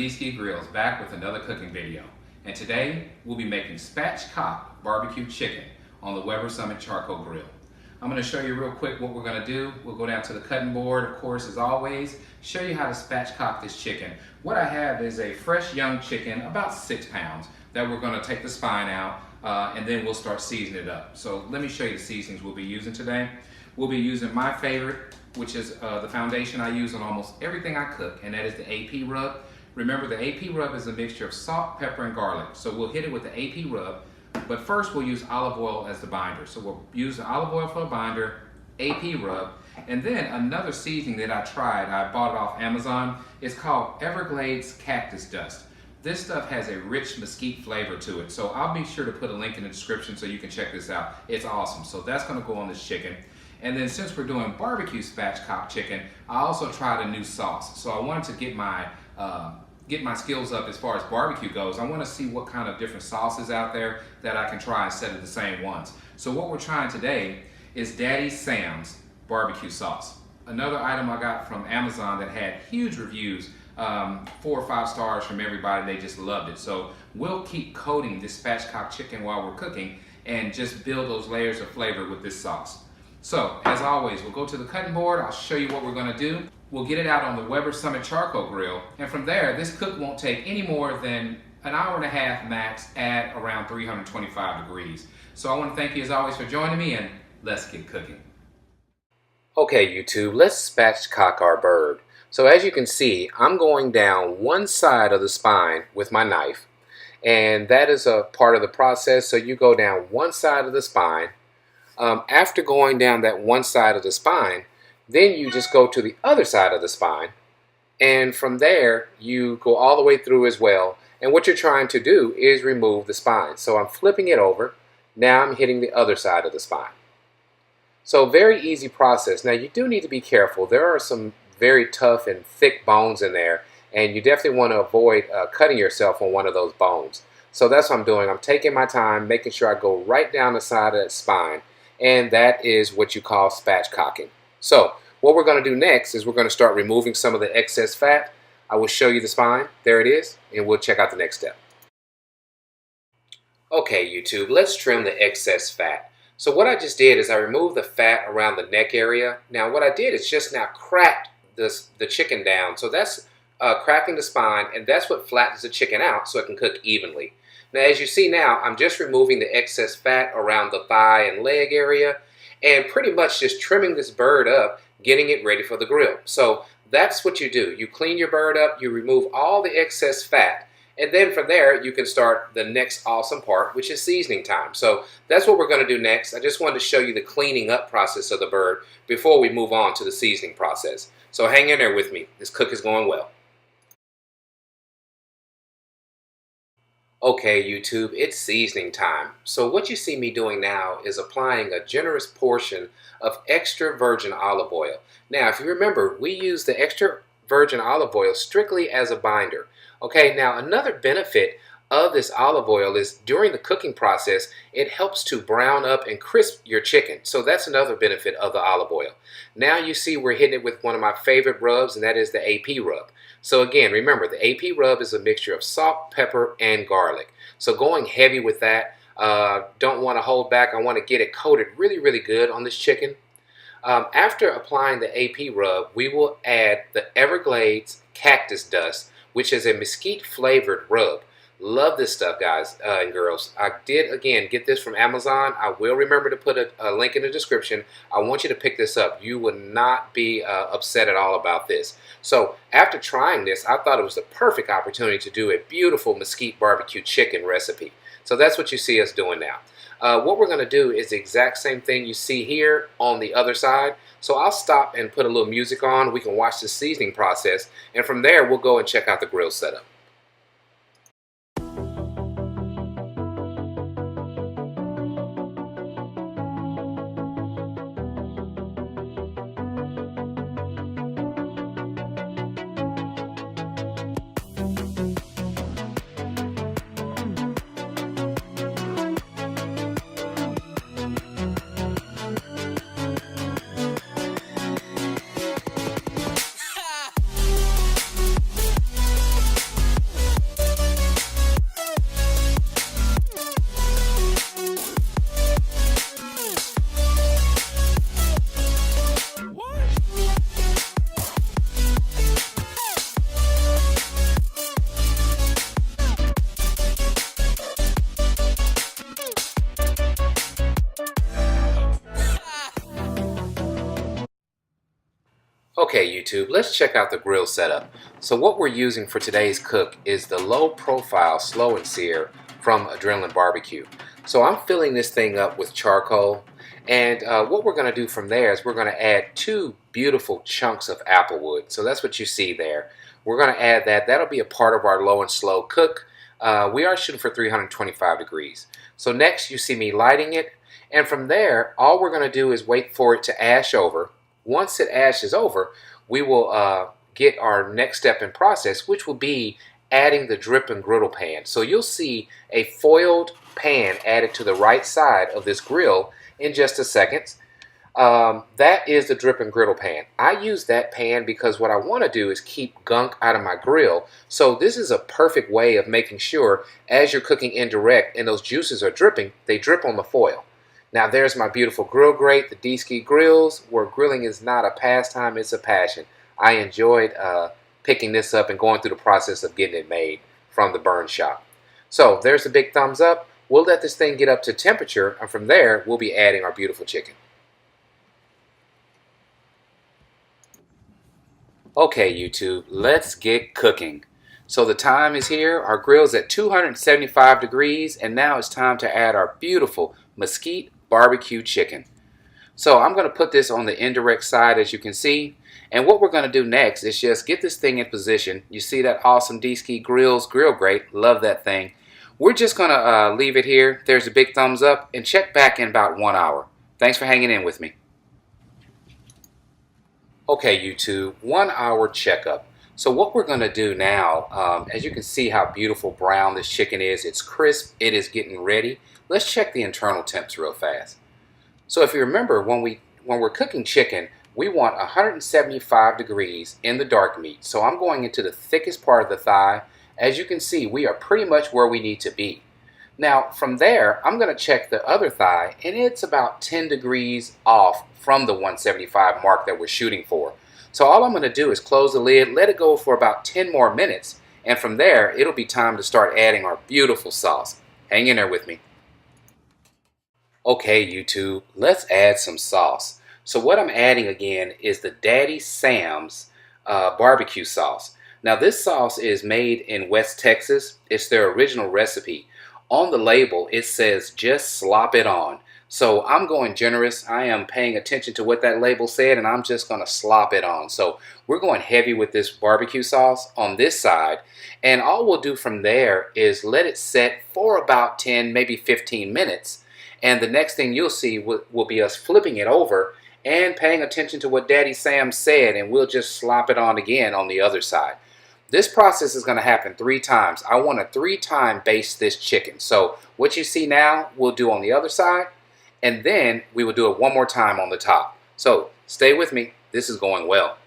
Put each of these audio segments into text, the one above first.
BBQ Grillz back with another cooking video. And today we'll be making Spatchcock BBQ Chicken on the Weber Summit Charcoal Grill. I'm going to show you real quick what we're going to do. We'll go down to the cutting board, of course, as always, show you how to spatchcock this chicken. What I have is a fresh young chicken, about 6 pounds, that we're going to take the spine out and then we'll start seasoning it up. So let me show you the seasonings we'll be using today. We'll be using my favorite, which is the foundation I use on almost everything I cook, and that is the AP rub. Remember, the AP rub is a mixture of salt, pepper, and garlic. So we'll hit it with the AP rub, but first we'll use olive oil as the binder. So we'll use the olive oil for a binder, AP rub, and then another seasoning that I tried, I bought it off Amazon, it's called Everglades Cactus Dust. This stuff has a rich mesquite flavor to it, so I'll be sure to put a link in the description so you can check this out. It's awesome. So that's going to go on this chicken. And then since we're doing barbecue spatchcock chicken, I also tried a new sauce. So I wanted to get my skills up as far as barbecue goes. I want to see what kind of different sauces out there that I can try instead of the same ones. So what we're trying today is Daddy Sam's barbecue sauce. Another item I got from Amazon that had huge reviews, 4 or 5 stars from everybody. They just loved it. So we'll keep coating this spatchcock chicken while we're cooking and just build those layers of flavor with this sauce. So, as always, we'll go to the cutting board, I'll show you what we're going to do. We'll get it out on the Weber Summit Charcoal Grill, and from there, this cook won't take any more than an hour and a half max at around 325 degrees. So I want to thank you as always for joining me, and let's get cooking. Okay, YouTube, let's spatchcock our bird. So as you can see, I'm going down one side of the spine with my knife, and that is a part of the process. So you go down one side of the spine. After going down that one side of the spine, then you just go to the other side of the spine, and from there you go all the way through as well. And what you're trying to do is remove the spine. So I'm flipping it over. Now I'm hitting the other side of the spine. So very easy process. Now you do need to be careful. There are some very tough and thick bones in there, and you definitely want to avoid cutting yourself on one of those bones. So that's what I'm doing. I'm taking my time, making sure I go right down the side of that spine. And that is what you call spatchcocking. So what we're going to do next is we're going to start removing some of the excess fat. I will show you the spine. There it is. And we'll check out the next step. Okay, YouTube, let's trim the excess fat. So what I just did is I removed the fat around the neck area. Now what I did is just now cracked the chicken down. So that's cracking the spine, and that's what flattens the chicken out so it can cook evenly. Now, as you see now, I'm just removing the excess fat around the thigh and leg area and pretty much just trimming this bird up, getting it ready for the grill. So that's what you do. You clean your bird up, you remove all the excess fat, and then from there, you can start the next awesome part, which is seasoning time. So that's what we're going to do next. I just wanted to show you the cleaning up process of the bird before we move on to the seasoning process. So hang in there with me. This cook is going well. Okay, YouTube, it's seasoning time. So what you see me doing now is applying a generous portion of extra virgin olive oil. Now, if you remember, we use the extra virgin olive oil strictly as a binder. Okay, now another benefit of this olive oil is during the cooking process, it helps to brown up and crisp your chicken. So that's another benefit of the olive oil. Now you see we're hitting it with one of my favorite rubs, and that is the AP rub. So again, remember, the AP rub is a mixture of salt, pepper, and garlic. So going heavy with that, don't want to hold back. I want to get it coated really, really good on this chicken. After applying the AP rub, we will add the Everglades Cactus Dust, which is a mesquite flavored rub. Love this stuff, guys and girls. I did, again, get this from Amazon. I will remember to put a link in the description. I want you to pick this up. You will not be upset at all about this. So after trying this, I thought it was the perfect opportunity to do a beautiful mesquite barbecue chicken recipe. So that's what you see us doing now. What we're going to do is the exact same thing you see here on the other side. So I'll stop and put a little music on. We can watch the seasoning process. And from there, we'll go and check out the grill setup. Okay, YouTube, let's check out the grill setup. So what we're using for today's cook is the low profile slow and sear from Adrenaline Barbecue. So I'm filling this thing up with charcoal, and what we're going to do from there is we're going to add 2 beautiful chunks of applewood. So that's what you see there. We're going to add that. That'll be a part of our low and slow cook. We are shooting for 325 degrees. So next you see me lighting it, and from there all we're going to do is wait for it to ash over. Once it ashes over, we will get our next step in process, which will be adding the drip and griddle pan. So you'll see a foiled pan added to the right side of this grill in just a second. That is the drip and griddle pan. I use that pan because what I want to do is keep gunk out of my grill. So this is a perfect way of making sure as you're cooking indirect and those juices are dripping, they drip on the foil. Now there's my beautiful grill grate, the D-Ski Grillz, where grilling is not a pastime, it's a passion. I enjoyed picking this up and going through the process of getting it made from the burn shop. So there's the big thumbs up. We'll let this thing get up to temperature, and from there we'll be adding our beautiful chicken. Okay, YouTube, let's get cooking. So the time is here. Our grill's at 275 degrees, and now it's time to add our beautiful mesquite barbecue chicken. So I'm going to put this on the indirect side, as you can see, and what we're going to do next is just get this thing in position. You see that awesome D-Ski Grillz grill grate, love that thing. We're just going to leave it here. There's a big thumbs up, and check back in about 1 hour. Thanks for hanging in with me. Okay, YouTube, 1 hour checkup. So what we're going to do now, as you can see how beautiful brown this chicken is, it's crisp, it is getting ready. Let's check the internal temps real fast. So if you remember, when we're cooking chicken, we want 175 degrees in the dark meat. So I'm going into the thickest part of the thigh. As you can see, we are pretty much where we need to be. Now from there, I'm going to check the other thigh, and it's about 10 degrees off from the 175 mark that we're shooting for. So all I'm going to do is close the lid, let it go for about 10 more minutes, and from there it'll be time to start adding our beautiful sauce. Hang in there with me. Okay, YouTube, let's add some sauce. So what I'm adding again is the Daddy Sam's barbecue sauce. Now this sauce is made in West Texas. It's their original recipe. On the label it says just slop it on. So I'm going generous. I am paying attention to what that label said, and I'm just going to slop it on. So we're going heavy with this barbecue sauce on this side, and all we'll do from there is let it set for about 10, maybe 15 minutes. And the next thing you'll see will be us flipping it over and paying attention to what Daddy Sam said, and we'll just slop it on again on the other side. This process is going to happen 3 times. I want to 3-time baste this chicken. So what you see now, we'll do on the other side, and then we will do it 1 more time on the top. So stay with me. This is going well.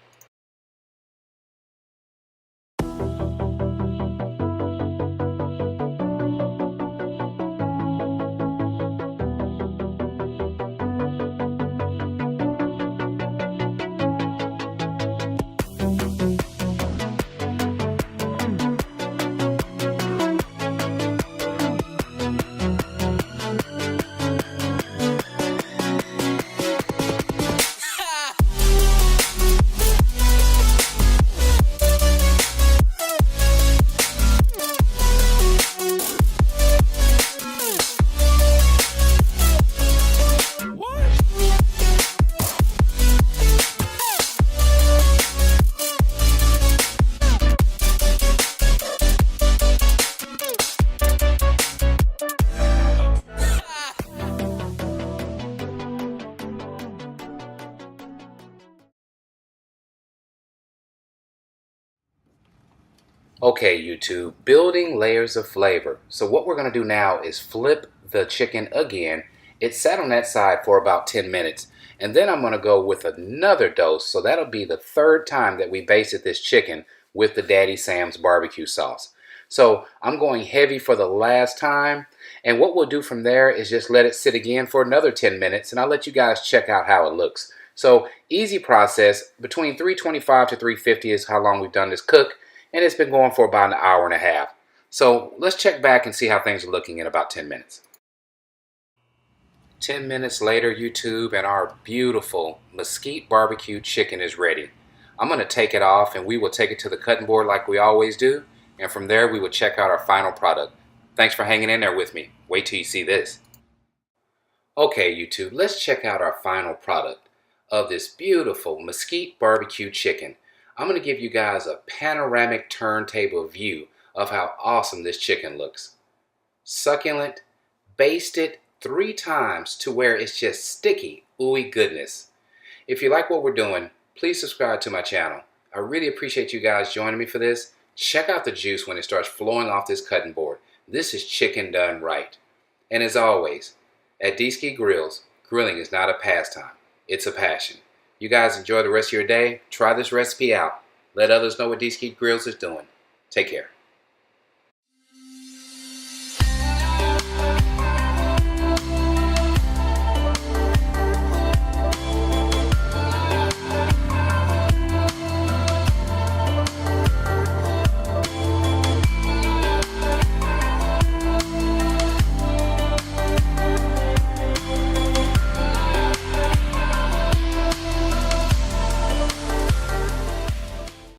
Okay, YouTube, building layers of flavor. So what we're going to do now is flip the chicken again. It sat on that side for about 10 minutes. And then I'm going to go with another dose. So that'll be the 3rd time that we basted this chicken with the Daddy Sam's barbecue sauce. So I'm going heavy for the last time. And what we'll do from there is just let it sit again for another 10 minutes. And I'll let you guys check out how it looks. So easy process. Between 325 to 350 is how long we've done this cook. And it's been going for about 1.5 hours. So let's check back and see how things are looking in about 10 minutes. 10 minutes later, YouTube, and our beautiful mesquite barbecue chicken is ready. I'm going to take it off and we will take it to the cutting board like we always do. And from there we will check out our final product. Thanks for hanging in there with me. Wait till you see this. Okay, YouTube, let's check out our final product of this beautiful mesquite barbecue chicken. I'm going to give you guys a panoramic turntable view of how awesome this chicken looks. Succulent, basted 3 times to where it's just sticky, ooey goodness. If you like what we're doing, please subscribe to my channel. I really appreciate you guys joining me for this. Check out the juice when it starts flowing off this cutting board. This is chicken done right. And as always, at D-Ski Grillz, grilling is not a pastime, it's a passion. You guys enjoy the rest of your day. Try this recipe out. Let others know what D-Ski Grillz is doing. Take care.